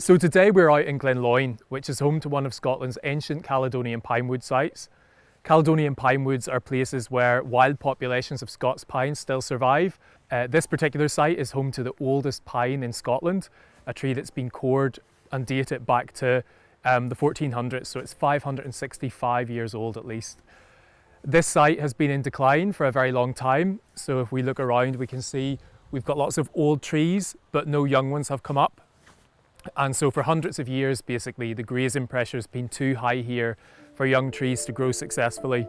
So today we're out in Glen Loyne, which is home to one of Scotland's ancient Caledonian pinewood sites. Caledonian pinewoods are places where wild populations of Scots pines still survive. This particular site is home to the oldest pine in Scotland, a tree that's been cored and dated back to the 1400s, so it's 565 years old at least. This site has been in decline for a very long time, so if we look around we can see we've got lots of old trees but no young ones have come up. And so for hundreds of years, basically, the grazing pressure has been too high here for young trees to grow successfully.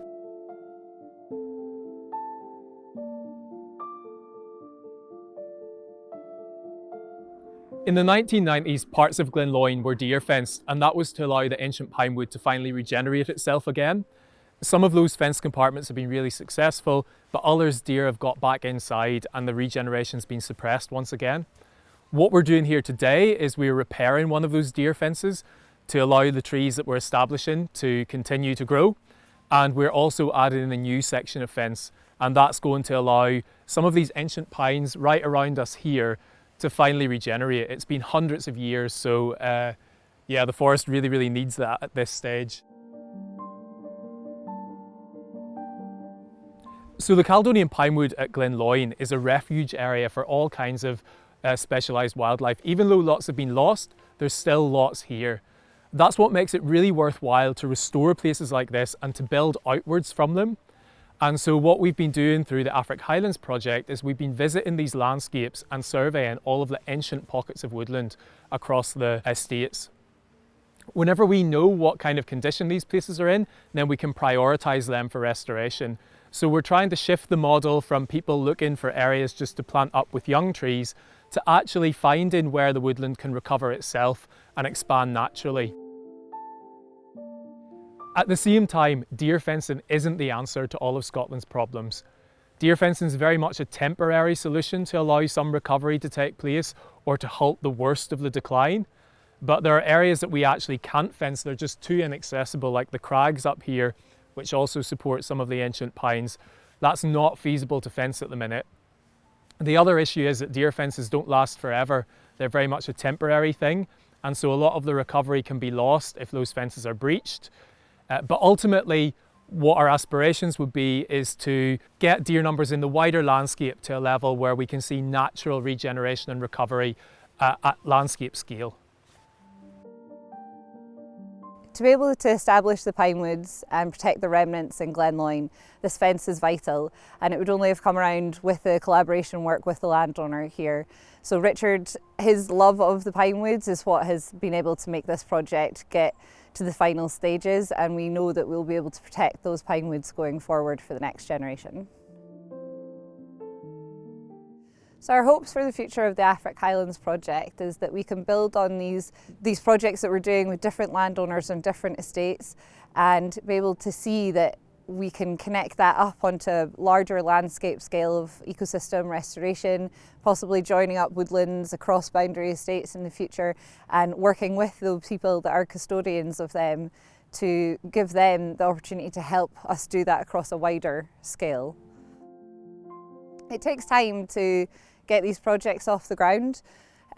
In the 1990s, parts of Glen Loyne were deer fenced, and that was to allow the ancient pinewood to finally regenerate itself again. Some of those fence compartments have been really successful, but others deer have got back inside and the regeneration's been suppressed once again. What we're doing here today is we're repairing one of those deer fences to allow the trees that we're establishing to continue to grow. And we're also adding in a new section of fence, and that's going to allow some of these ancient pines right around us here to finally regenerate. It's been hundreds of years, so yeah, the forest really needs that at this stage. So the Caledonian pinewood at Glen Loyne is a refuge area for all kinds of specialised wildlife. Even though lots have been lost, there's still lots here. That's what makes it really worthwhile to restore places like this and to build outwards from them. And so what we've been doing through the Affric Highlands project is we've been visiting these landscapes and surveying all of the ancient pockets of woodland across the estates. Whenever we know what kind of condition these places are in, then we can prioritise them for restoration. So we're trying to shift the model from people looking for areas just to plant up with young trees to actually finding where the woodland can recover itself and expand naturally. At the same time, deer fencing isn't the answer to all of Scotland's problems. Deer fencing is very much a temporary solution to allow some recovery to take place or to halt the worst of the decline. But there are areas that we actually can't fence, they're just too inaccessible, like the crags up here, which also support some of the ancient pines. That's not feasible to fence at the minute. The other issue is that deer fences don't last forever. They're very much a temporary thing, and so a lot of the recovery can be lost if those fences are breached. But ultimately, what our aspirations would be is to get deer numbers in the wider landscape to a level where we can see natural regeneration and recovery at landscape scale. To be able to establish the pinewoods and protect the remnants in Glen Loyne, this fence is vital, and it would only have come around with the collaboration work with the landowner here. So Richard, his love of the pinewoods is what has been able to make this project get to the final stages, and we know that we'll be able to protect those pinewoods going forward for the next generation. So our hopes for the future of the Affric Highlands project is that we can build on these projects that we're doing with different landowners on different estates and be able to see that we can connect that up onto a larger landscape scale of ecosystem restoration, possibly joining up woodlands across boundary estates in the future and working with those people that are custodians of them to give them the opportunity to help us do that across a wider scale. It takes time to get these projects off the ground.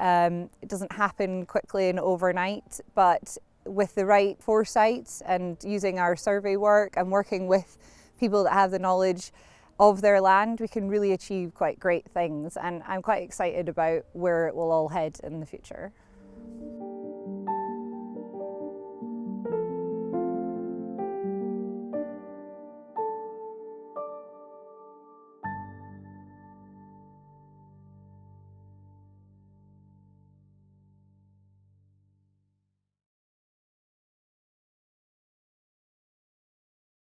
It doesn't happen quickly and overnight, but with the right foresight and using our survey work and working with people that have the knowledge of their land, we can really achieve quite great things, and I'm quite excited about where it will all head in the future.